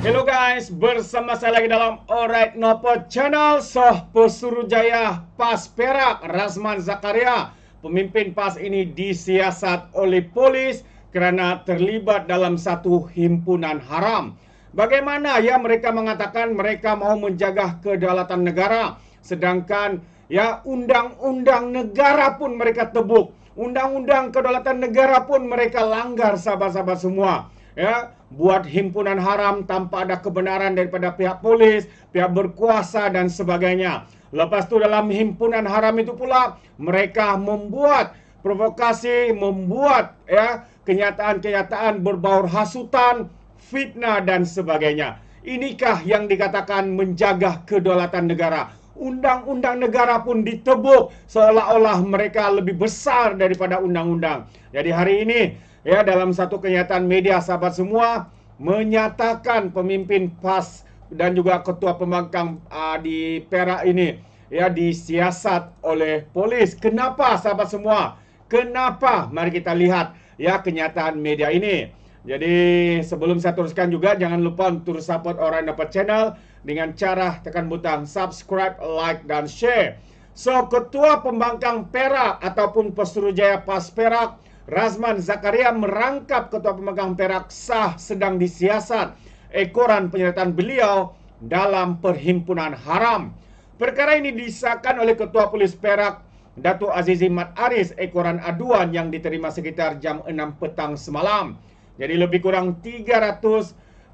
Hello guys, bersama saya lagi dalam Alright Nopo Channel. Pesuruhjaya PAS Perak Razman Zakaria, pemimpin PAS ini disiasat oleh polis kerana terlibat dalam satu himpunan haram. Bagaimana ya mereka mengatakan mereka mau menjaga kedaulatan negara, sedangkan ya undang-undang negara pun mereka tebuk. Undang-undang kedaulatan negara pun mereka langgar, sahabat-sahabat semua. Ya, buat himpunan haram tanpa ada kebenaran daripada pihak polis, pihak berkuasa dan sebagainya. Lepas tu dalam himpunan haram itu pula mereka membuat provokasi, membuat ya kenyataan-kenyataan berbaur hasutan, fitnah dan sebagainya. Inikah yang dikatakan menjaga kedaulatan negara? Undang-undang negara pun ditebuk seolah-olah mereka lebih besar daripada undang-undang. Jadi hari ini ya, dalam satu kenyataan media, sahabat semua, menyatakan pemimpin PAS dan juga ketua pembangkang di Perak ini ya disiasat oleh polis. Kenapa, sahabat semua? Kenapa? Mari kita lihat ya kenyataan media ini. Jadi sebelum saya teruskan juga, jangan lupa untuk support Alright Nopo Channel dengan cara tekan butang subscribe, like dan share. Ketua pembangkang Perak ataupun Pesuruhjaya PAS Perak Razman Zakaria merangkap ketua pembangkang Perak sah sedang disiasat ekoran penyertaan beliau dalam perhimpunan haram. Perkara ini disahkan oleh Ketua Polis Perak Datuk Azizi Mat Aris ekoran aduan yang diterima sekitar jam 6 petang semalam. Jadi lebih kurang 300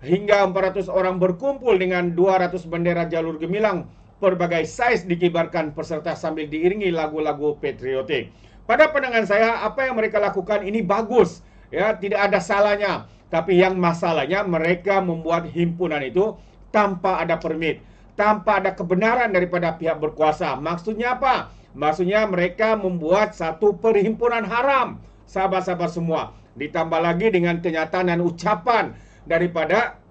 hingga 400 orang berkumpul dengan 200 bendera jalur gemilang berbagai saiz dikibarkan peserta sambil diiringi lagu-lagu patriotik. Pada pandangan saya, apa yang mereka lakukan ini bagus, ya, tidak ada salahnya. Tapi yang masalahnya mereka membuat himpunan itu tanpa ada permit, tanpa ada kebenaran daripada pihak berkuasa. Maksudnya apa? Maksudnya mereka membuat satu perhimpunan haram, sahabat-sahabat semua. Ditambah lagi dengan kenyataan dan ucapan daripada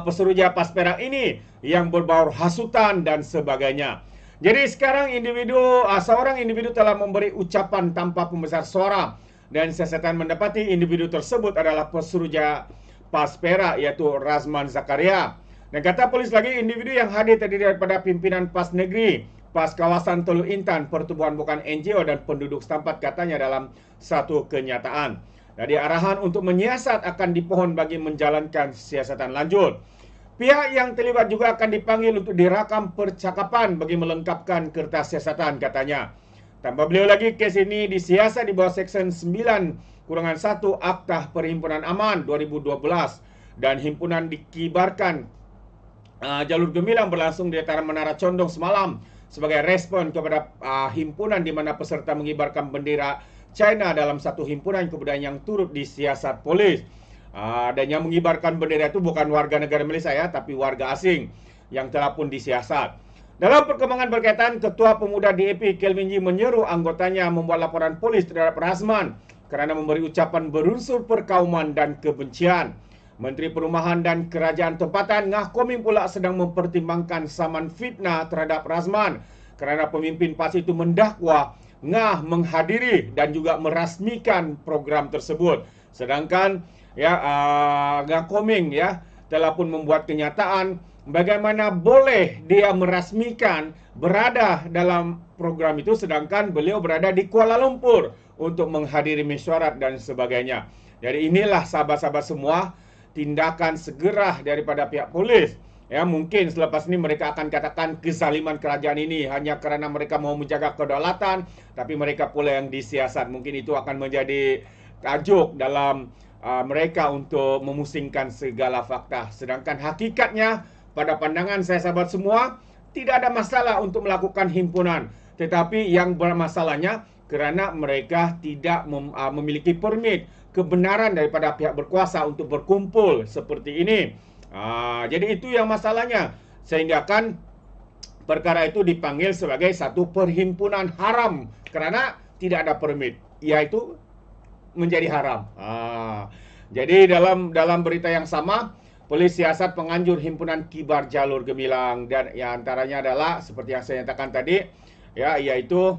Pesuruhjaya PAS Perak ini yang berbau hasutan dan sebagainya. Jadi sekarang seorang individu telah memberi ucapan tanpa pembesar suara dan siasatan mendapati individu tersebut adalah Pesuruhjaya PAS Perak yaitu Razman Zakaria. Dan kata polis lagi, individu yang hadir terdiri daripada pimpinan PAS Negeri, PAS Kawasan Teluk Intan, Pertubuhan Bukan NGO dan penduduk setempat, katanya dalam satu kenyataan. Jadi arahan untuk menyiasat akan dipohon bagi menjalankan siasatan lanjut. Pihak yang terlibat juga akan dipanggil untuk dirakam percakapan bagi melengkapkan kertas siasatan, katanya. Tambah beliau lagi, kes ini disiasat di bawah Seksyen 9-1 Akta Perhimpunan Aman 2012 dan himpunan dikibarkan jalur gemilang berlangsung di dataran Menara Condong semalam sebagai respon kepada himpunan di mana peserta mengibarkan bendera China dalam satu himpunan kebudayaan yang turut disiasat polis. Dan yang mengibarkan bendera itu bukan warga negara Malaysia ya, tapi warga asing yang telah pun disiasat. Dalam perkembangan berkaitan, Ketua Pemuda DAP Kelvin Yee menyeru anggotanya membuat laporan polis terhadap Razman kerana memberi ucapan berunsur perkauman dan kebencian. Menteri Perumahan dan Kerajaan Tempatan Ngah Koming pula sedang mempertimbangkan saman fitnah terhadap Razman kerana pemimpin PAS itu mendakwa Ngah menghadiri dan juga merasmikan program tersebut. Sedangkan ya Ngah Koming ya telah pun membuat kenyataan bagaimana boleh dia merasmikan berada dalam program itu sedangkan beliau berada di Kuala Lumpur untuk menghadiri mesyuarat dan sebagainya. Jadi inilah sahabat-sahabat semua tindakan segera daripada pihak polis. Ya, mungkin selepas ini mereka akan katakan kezaliman kerajaan ini hanya kerana mereka mau menjaga kedaulatan, tapi mereka pula yang disiasat. Mungkin itu akan menjadi tajuk dalam mereka untuk memusingkan segala fakta. Sedangkan hakikatnya, pada pandangan saya sahabat semua, tidak ada masalah untuk melakukan himpunan. Tetapi yang bermasalahnya kerana mereka tidak memiliki permit, kebenaran daripada pihak berkuasa untuk berkumpul seperti ini. Jadi itu yang masalahnya. Sehingga kan perkara itu dipanggil sebagai satu perhimpunan haram kerana tidak ada permit, iaitu menjadi haram. Jadi dalam berita yang sama, polis siasat penganjur himpunan kibar jalur gemilang dan yang antaranya adalah seperti yang saya nyatakan tadi, ya, iaitu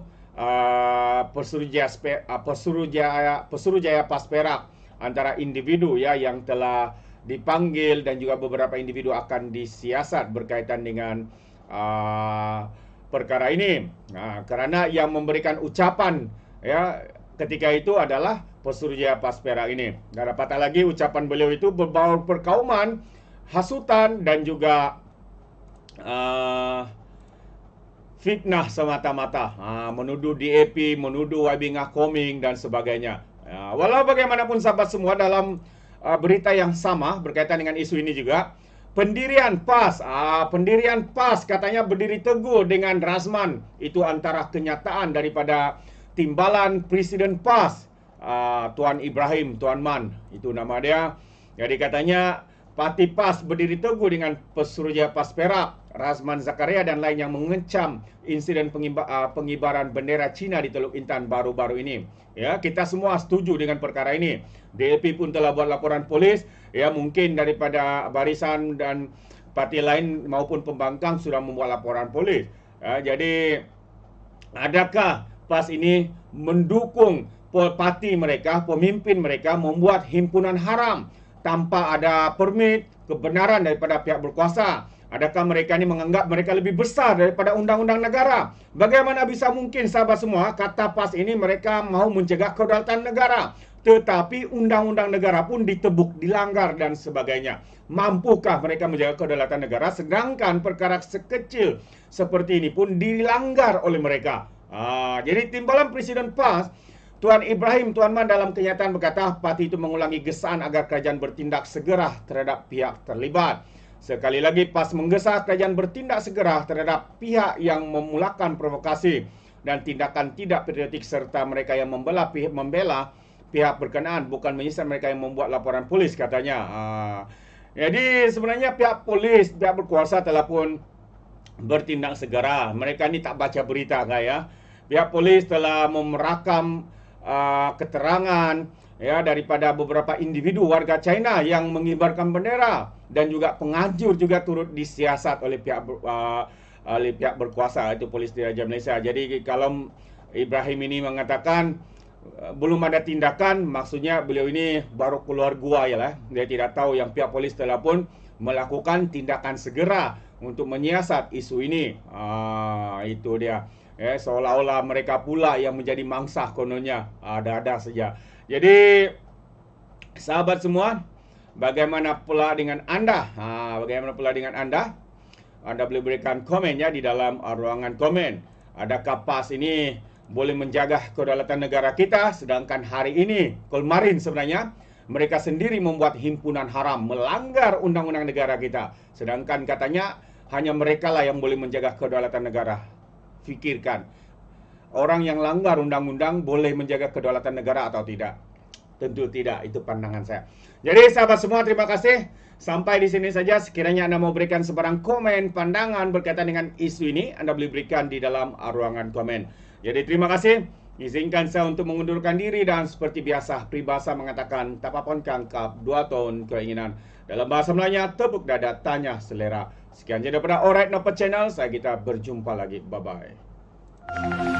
Pesuruhjaya PAS Perak antara individu ya yang telah dipanggil dan juga beberapa individu akan disiasat berkaitan dengan perkara ini. Kerana yang memberikan ucapan ya ketika itu adalah Pesuruhjaya PAS Perak ini. Dan apatah lagi ucapan beliau itu berbau perkauman, hasutan dan juga fitnah semata-mata, menuduh DAP, menuduh YB Ngah Koming dan sebagainya. Walau bagaimanapun sahabat semua, dalam berita yang sama berkaitan dengan isu ini juga, pendirian PAS katanya berdiri teguh dengan Razman. Itu antara kenyataan daripada timbalan Presiden PAS, Tuan Ibrahim, Tuan Man, itu nama dia. Jadi katanya Parti PAS berdiri teguh dengan Pesuruhjaya PAS Perak, Razman Zakaria dan lain yang mengecam insiden pengibaran bendera Cina di Teluk Intan baru-baru ini. Ya, kita semua setuju dengan perkara ini. DAP pun telah buat laporan polis. Ya, mungkin daripada barisan dan parti lain maupun pembangkang sudah membuat laporan polis. Ya, jadi adakah PAS ini mendukung parti mereka, pemimpin mereka membuat himpunan haram tanpa ada permit kebenaran daripada pihak berkuasa? Adakah mereka ini menganggap mereka lebih besar daripada undang-undang negara? Bagaimana bisa mungkin sahabat semua, kata PAS ini mereka mahu mencegah kedaulatan negara, tetapi undang-undang negara pun ditebuk, dilanggar dan sebagainya. Mampukah mereka menjaga kedaulatan negara sedangkan perkara sekecil seperti ini pun dilanggar oleh mereka? Jadi timbalan Presiden PAS Tuan Ibrahim, Tuan Man dalam kenyataan berkata parti itu mengulangi gesaan agar kerajaan bertindak segera terhadap pihak terlibat. Sekali lagi PAS menggesa kerajaan bertindak segera terhadap pihak yang memulakan provokasi dan tindakan tidak patriotik serta mereka yang membela pihak berkenaan, bukan menyisir mereka yang membuat laporan polis, katanya. Jadi sebenarnya pihak polis, pihak berkuasa telah pun bertindak segera. Mereka ni tak baca berita kan ya. Pihak polis telah memerakam keterangan ya daripada beberapa individu warga China yang mengibarkan bendera dan juga pengajur juga turut disiasat oleh pihak berkuasa, itu Polis Diraja Malaysia. Jadi kalau Ibrahim ini mengatakan belum ada tindakan, maksudnya beliau ini baru keluar gua ya lah. Dia tidak tahu yang pihak polis telah pun melakukan tindakan segera untuk menyiasat isu ini. Itu dia. Seolah-olah mereka pula yang menjadi mangsa kononnya. Ada-ada saja. Jadi sahabat semua, bagaimana pula dengan anda? Bagaimana pula dengan anda? Anda boleh berikan komen ya di dalam ruangan komen. Adakah PAS ini boleh menjaga kedaulatan negara kita, sedangkan hari ini, kemarin sebenarnya mereka sendiri membuat himpunan haram, melanggar undang-undang negara kita. Sedangkan katanya hanya mereka lah yang boleh menjaga kedaulatan negara. Fikirkan, orang yang langgar undang-undang boleh menjaga kedaulatan negara atau tidak? Tentu tidak, itu pandangan saya. Jadi sahabat semua, terima kasih. Sampai di sini saja. Sekiranya anda mau berikan sebarang komen, pandangan berkaitan dengan isu ini, anda boleh berikan di dalam ruangan komen. Jadi terima kasih. Izinkan saya untuk mengundurkan diri dan seperti biasa, peribahasa mengatakan tak apa-apa kangkap 2 tahun keinginan. Dalam bahasa Melayunya, tepuk dada, tanya selera. Sekian je daripada Alright Nopper Channel. Kita berjumpa lagi. Bye-bye.